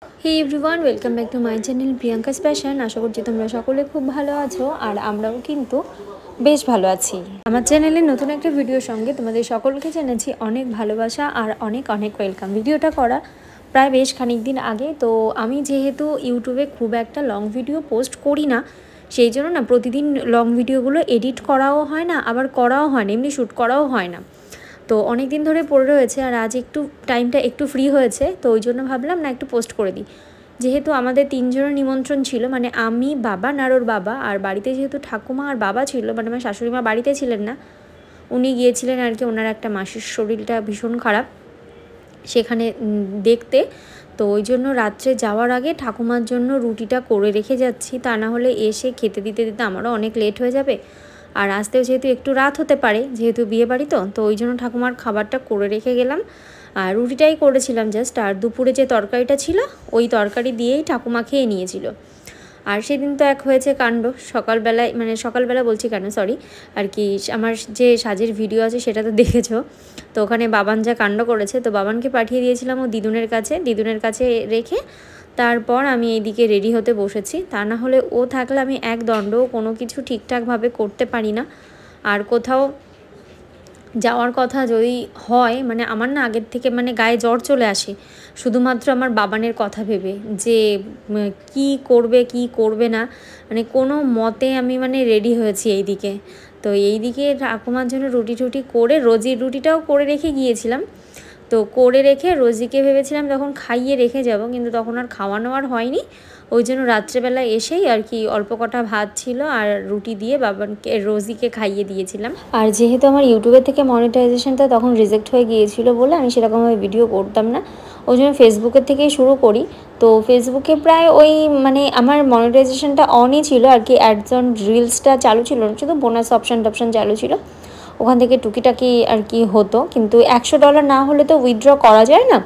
Hey everyone, welcome back to my channel Priyanka's passion. আশা করছি তোমরা সকলে খুব ভালো আছো আর আমরাও কিন্তু বেশ ভালো আছি। আমার চ্যানেলে নতুন একটা ভিডিওর সঙ্গে তোমাদের সকলকে জানাচ্ছি অনেক ভালোবাসা আর অনেক অনেক ওয়েলকাম। ভিডিওটা করা প্রায় বেশ খানিক দিন আগে, তো আমি যেহেতু ইউটিউবে খুব একটা লং ভিডিও পোস্ট করি না, সেই জন্য না প্রতিদিন লং ভিডিওগুলো এডিট করাও হয় না, আবার করাও হয় না, এমনি শ্যুট করাও হয় না। তো অনেক দিন ধরে পড়ে রয়েছে আর আজ একটু টাইমটা একটু ফ্রি হয়েছে, তো ওই জন্য ভাবলাম না একটু পোস্ট করে দিই। যেহেতু আমাদের 3 জনের নিমন্ত্রণ ছিল, মানে আমি, বাবা, নারোর বাবা, আর বাড়িতে যেহেতু ঠাকুমা আর বাবা ছিল, মানে আমার শাশুড়ি মা বাড়িতে ছিলেন না, উনি গিয়েছিলেন আর কি ওনার একটা মাসির শরীরটা ভীষণ খারাপ সেখানে দেখতে। তো ওই জন্য রাত্রে যাওয়ার আগে ঠাকুমার জন্য রুটিটা করে রেখে যাচ্ছি, তা না হলে এসে খেতে দিতে দিতে আমারও অনেক লেট হয়ে যাবে, আর আসতেও যেহেতু একটু রাত হতে পারে, যেহেতু বিয়ে বাড়ি, তো ওই জন্য ঠাকুমার খাবারটা করে রেখে গেলাম। আর রুটিটাই করেছিলাম জাস্ট, আর দুপুরে যে তরকারিটা ছিল ওই তরকারি দিয়েই ঠাকুমা খেয়ে নিয়েছিল। আর সেদিন তো এক হয়েছে কাণ্ড, সকালবেলায়, মানে সকালবেলা বলছি কেন, সরি, আর কি আমার যে সাজের ভিডিও আছে সেটা তো দেখেছো। তো ওখানে বাবান যা কাণ্ড করেছে, তো বাবানকে পাঠিয়ে দিয়েছিলাম ও দিদুনের কাছে রেখে তারপর আমি এইদিকে রেডি হতে বসেছি। তা না হলে ও থাকলে আমি এক দণ্ডও কোনো কিছু ঠিকঠাকভাবে করতে পারি না। আর কোথাও যাওয়ার কথা যদি হয়, মানে আমার না আগের থেকে মানে গায়ে জ্বর চলে আসে শুধুমাত্র আমার বাবানের কথা ভেবে, যে কি করবে না, মানে কোনো মতে আমি মানে রেডি হয়েছি এইদিকে। তো এইদিকে ঠাকুমার জন্য রুটি করে, রোজির রুটিটাও করে রেখে গিয়েছিলাম, তো করে রেখে রোজিকে ভেবেছিলাম তখন খাইয়ে রেখে যাব, কিন্তু তখন আর খাওয়ানো আর হয়নি। ওই জন্য রাত্রেবেলা এসেই আর কি অল্প কটা ভাত ছিল আর রুটি দিয়ে বাবাকে রোজিকে খাইয়ে দিয়েছিলাম। আর যেহেতু আমার ইউটিউবের থেকে মনিটাইজেশনটা তখন রিজেক্ট হয়ে গিয়েছিল বলে আমি সেরকমভাবে ভিডিও করতাম না, ওই জন্য ফেসবুকের থেকেই শুরু করি। তো ফেসবুকে প্রায় ওই মানে আমার মনিটাইজেশনটা অনই ছিল আর কি, অ্যাডস অন রিলসটা চালু ছিল না, শুধু বোনাস অপশান চালু ছিল, ওখান থেকে টুকিটাকি আর কি হতো। কিন্তু $100 না হলে তো উইথড্র করা যায় না,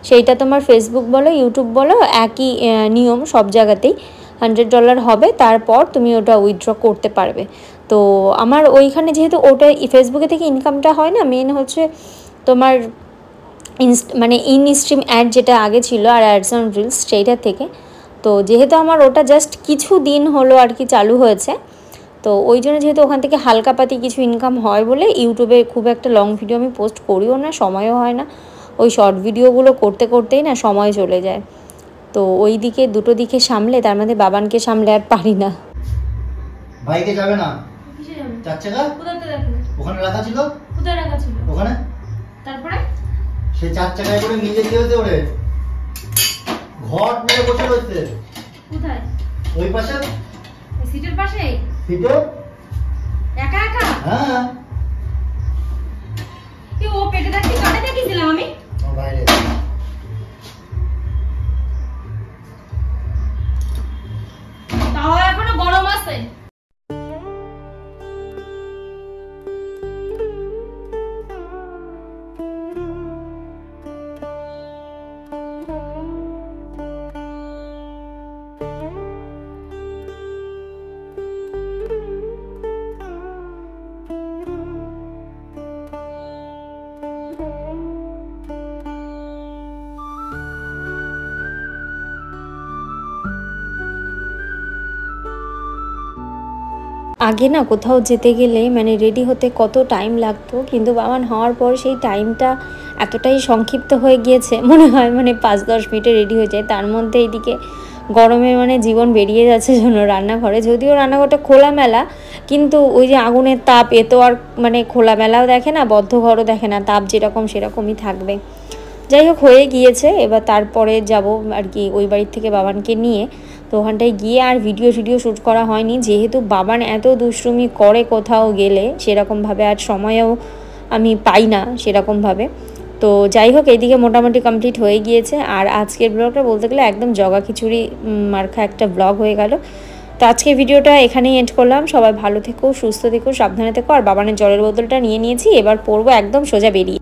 সেইটা তোমার ফেসবুক বলো ইউটিউব বলো একই নিয়ম সব জায়গাতেই। $100 হবে, তারপর তুমি ওটা উইথড্র করতে পারবে। তো আমার ওইখানে যেহেতু ওটা ফেসবুকে থেকে ইনকামটা হয় না, মেন হচ্ছে তোমার মানে ইনস্ট্রিম অ্যাড যেটা আগে ছিল আর অ্যাডস অন রিলস সেইটার থেকে। তো যেহেতু আমার ওটা জাস্ট কিছু দিন হলো আর কি চালু হয়েছে, তো ওই জন্য যেহেতু ওখান থেকে হালকাপাতি কিছু ইনকাম হয় বলে ইউটিউবে খুব একটা লং ভিডিও আমি পোস্ট করিও না, সময়ও হয় না, ওই শর্ট ভিডিওগুলো করতেই না সময় চলে যায়। তো ওই দিকে দুটো দিকে সামলে, তার মধ্যে বাবানকে সামলে আর পারি না। বাইকে যাবে না, চার চাকা ওখানে রাখা ছিল, কোথায় রাখা ছিল ওখানে, তারপরে সেই চার চাকায় করে নিয়ে যেতে হতে ওরে ঘট মেরে বসে রয়েছে। কোথায়? ওই পাশে সিটের পাশে। সিটে একা একা? হ্যাঁ। কি ও পেটে থাকতে কাটে দেখেছিলাম আমি বাইরে। তাও এখনো গরম আছে। আগে না কোথাও যেতে গেলে মানে রেডি হতে কত টাইম লাগতো, কিন্তু বাবান হওয়ার পর সেই টাইমটা এতটাই সংক্ষিপ্ত হয়ে গিয়েছে, মনে হয় মানে 5-10 মিনিটে রেডি হয়ে যায়। তার মধ্যে এইদিকে গরমের মানে জীবন বেরিয়ে যাচ্ছে জন্য রান্নাঘরে, যদিও রান্নাঘরটা খোলামেলা, কিন্তু ওই যে আগুনের তাপ এ তো আর মানে খোলামেলাও দেখে না, বদ্ধ ঘরও দেখে না, তাপ যেরকম সেরকমই থাকবে। যাই হোক হয়ে গিয়েছে, এবার তারপরে যাব আর কি ওই বাড়ির থেকে বাবানকে নিয়ে। তো ওখানটায় গিয়ে আর ভিডিও শ্যুট করা হয়নি, যেহেতু বাবান এত দুষ্টুমি করে কোথাও গেলে, সেরকমভাবে আর সময়ও আমি পাই না সেরকমভাবে। তো যাই হোক এইদিকে মোটামুটি কমপ্লিট হয়ে গিয়েছে। আর আজকের ব্লগটা বলতে গেলে একদম জগা খিচুড়ি মার্কা একটা ব্লগ হয়ে গেল। তো আজকের ভিডিওটা এখানেই এন্ড করলাম। সবাই ভালো থেকো, সুস্থ থেকো, সাবধানে থেকো। আর বাবানের জলের বোতলটা নিয়ে নিয়েছি, এবার পড়বো একদম সোজা বেরিয়ে।